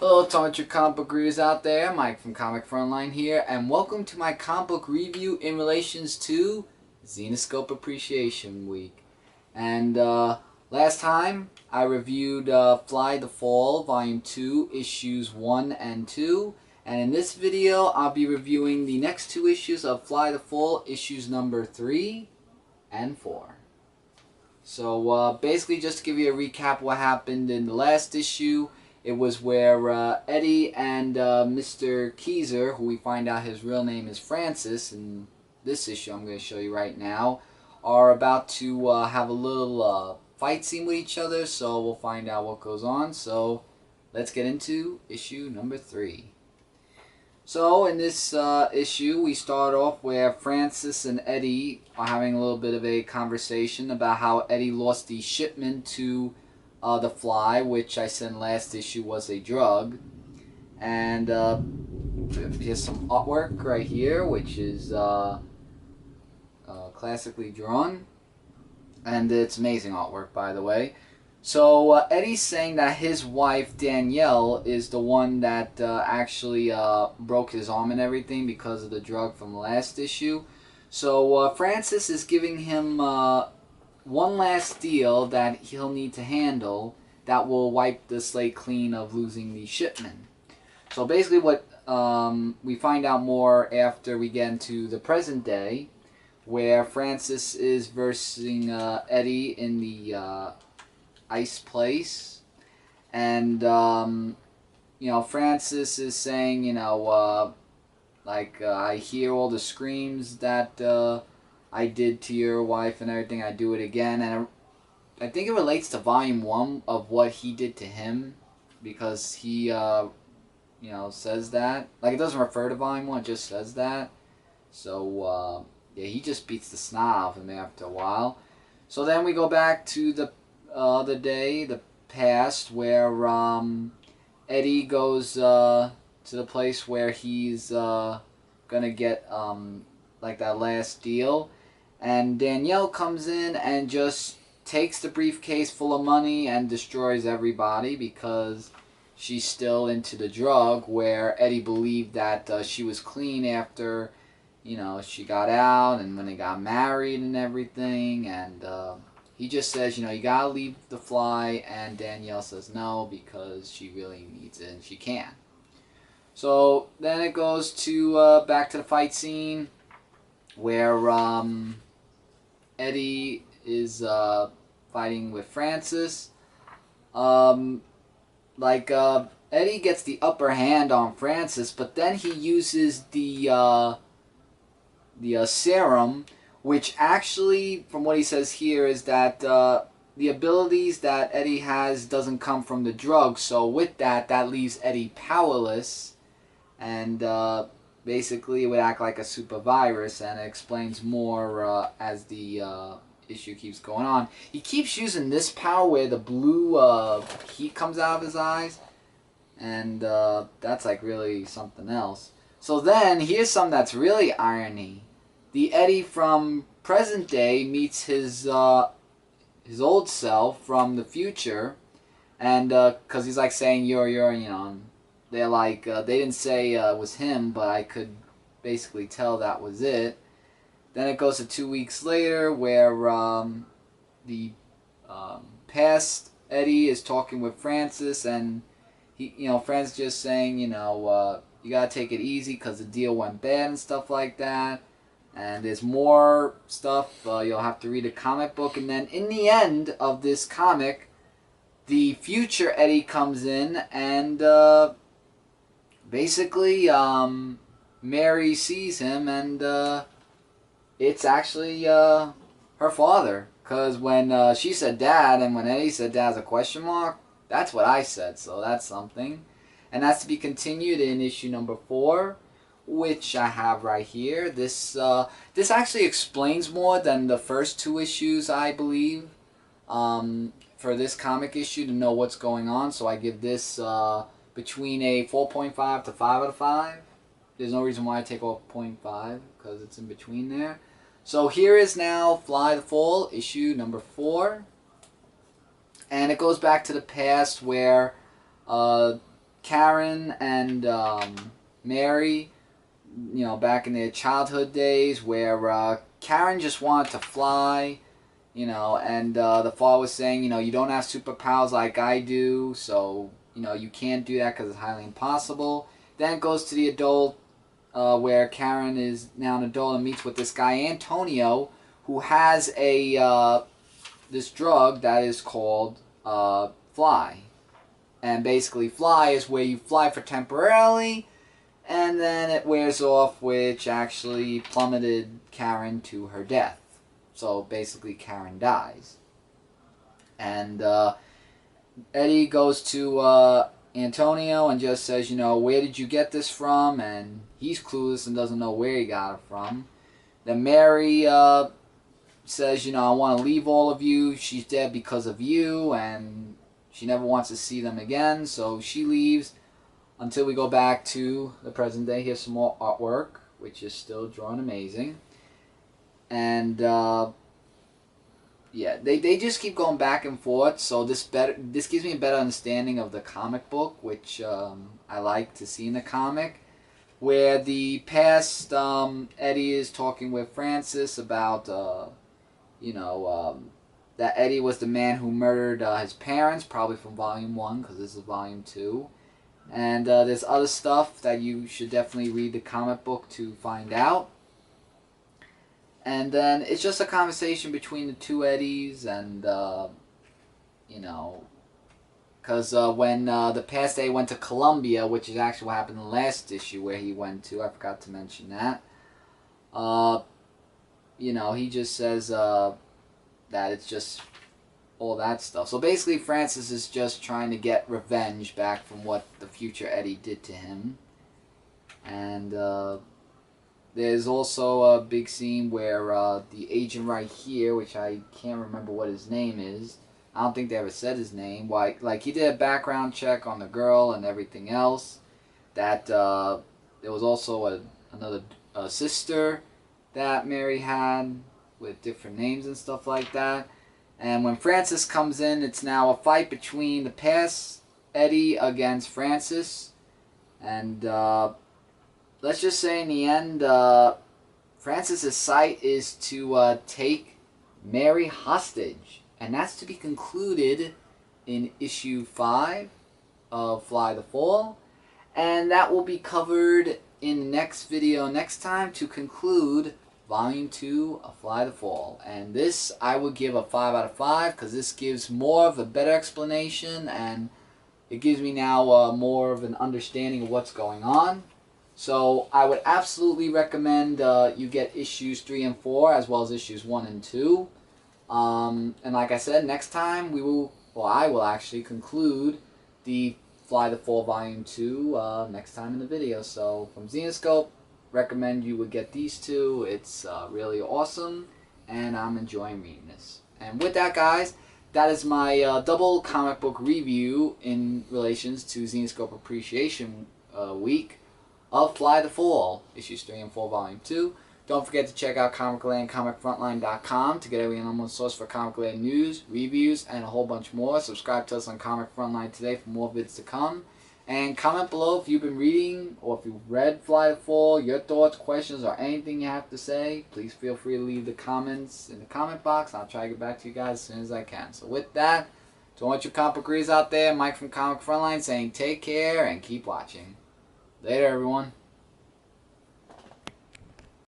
Hello, Tomato comic book readers out there. Mike from Frontline here, and welcome to my comic book review in relations to Zenescope Appreciation Week. And last time I reviewed Fly the Fall, Volume 2, Issues 1 and 2. And in this video, I'll be reviewing the next two issues of Fly the Fall, issues number 3 and 4. So basically, just to give you a recap of what happened in the last issue, it was where Eddie and Mr. Keyser, who we find out his real name is Francis, in this issue I'm going to show you right now, are about to have a little fight scene with each other, so we'll find out what goes on. So let's get into issue number 3. So in this issue, we start off where Francis and Eddie are having a little bit of a conversation about how Eddie lost the shipment to the Fly, which I said in last issue was a drug. And here's some artwork right here, which is classically drawn. And it's amazing artwork, by the way. So Eddie's saying that his wife Danielle is the one that actually broke his arm and everything because of the drug from the last issue. So Francis is giving him one last deal that he'll need to handle that will wipe the slate clean of losing the shipment. So basically what we find out more after we get into the present day, where Francis is versing Eddie in the ice place, and you know, Francis is saying, you know, I hear all the screams that I did to your wife and everything, I do it again. And I think it relates to volume 1 of what he did to him, because he you know, says that, like, it doesn't refer to volume 1, it just says that. So yeah, he just beats the snot out of him after a while. So then we go back to the other day, the past, where Eddie goes to the place where he's gonna get like that last deal, and Danielle comes in and just takes the briefcase full of money and destroys everybody because she's still into the drug, where Eddie believed that she was clean after, you know, she got out and when they got married and everything. And he just says, you know, you gotta leave the Fly, and Danielle says no because she really needs it and she can't. So then it goes to back to the fight scene, where Eddie is fighting with Francis. Eddie gets the upper hand on Francis, but then he uses the serum, which actually, from what he says here, is that the abilities that Eddie has doesn't come from the drug. So with that, that leaves Eddie powerless, and basically it would act like a super virus, and it explains more as the issue keeps going on. He keeps using this power where the blue heat comes out of his eyes, and that's like really something else. So then here's something that's really irony. The Eddie from present day meets his old self from the future, and because he's like saying you're you know, they're like they didn't say it was him, but I could basically tell that was it. Then it goes to 2 weeks later, where the past Eddie is talking with Francis, and he, you know, Francis just saying, you know, you gotta take it easy because the deal went bad and stuff like that. And there's more stuff, you'll have to read a comic book. And then in the end of this comic, the future Eddie comes in, and basically Mary sees him, and it's actually her father. Because when she said dad, and when Eddie said dad as a question mark, that's what I said, so that's something. And that's to be continued in issue number 4, which I have right here. This actually explains more than the first 2 issues, I believe, for this comic issue, to know what's going on. So I give this between a 4.5 to 5 out of 5. There's no reason why I take off 0.5, because it's in between there. So here is now Fly the Fall, issue number 4. And it goes back to the past, where Karen and Mary, you know, back in their childhood days, where Karen just wanted to fly, you know, and the father was saying, you know, you don't have superpowers like I do, so, you know, you can't do that because it's highly impossible. Then it goes to the adult, where Karen is now an adult and meets with this guy Antonio, who has a this drug that is called Fly. And basically, Fly is where you fly for temporarily, and then it wears off, which actually plummeted Karen to her death. So basically, Karen dies. And Eddie goes to Antonio and just says, you know, where did you get this from? And he's clueless and doesn't know where he got it from. Then Mary says, you know, I want to leave all of you. She's dead because of you, and she never wants to see them again, so she leaves until we go back to the present day. Here's some more artwork, which is still drawn amazing. And yeah, they just keep going back and forth, so this gives me a better understanding of the comic book, which I like to see in the comic, where the past Eddie is talking with Francis about you know, that Eddie was the man who murdered his parents, probably from Volume 1, because this is Volume 2. And there's other stuff that you should definitely read the comic book to find out. And then it's just a conversation between the two Eddies, and, you know, because when the past Eddie went to Colombia, which is actually what happened in the last issue where he went to, I forgot to mention that, you know, he just says that it's just all that stuff. So basically, Francis is just trying to get revenge back from what the future Eddie did to him. And there's also a big scene where the agent right here, which I can't remember what his name is, I don't think they ever said his name, like he did a background check on the girl and everything else, that there was also another sister that Mary had, with different names and stuff like that. And when Francis comes in, it's now a fight between the past Eddie against Francis. And let's just say in the end, Francis's sight is to take Mary hostage. And that's to be concluded in issue 5 of Fly the Fall. And that will be covered in the next video next time to conclude Volume 2 of Fly the Fall. And this I would give a 5 out of 5 because this gives more of a better explanation, and it gives me now more of an understanding of what's going on. So I would absolutely recommend you get issues 3 and 4 as well as issues 1 and 2. And like I said, next time I will actually conclude the Fly the Fall Volume 2 next time in the video. So from Zenoscope, recommend you would get these two. It's really awesome, and I'm enjoying reading this. And with that, guys, that is my double comic book review in relations to Zenoscope Appreciation Week of Fly the Fall, issues 3 and 4, Volume 2. Don't forget to check out Comicland, ComicFrontline.com to get every number one source for comic-related news, reviews, and a whole bunch more. Subscribe to us on Comic Frontline today for more vids to come. And comment below if you've been reading or if you've read Fly the Fall, your thoughts, questions, or anything you have to say. Please feel free to leave the comments in the comment box. I'll try to get back to you guys as soon as I can. So with that, to all you comic book readers out there, Mike from Comic Frontline saying take care and keep watching. Later, everyone.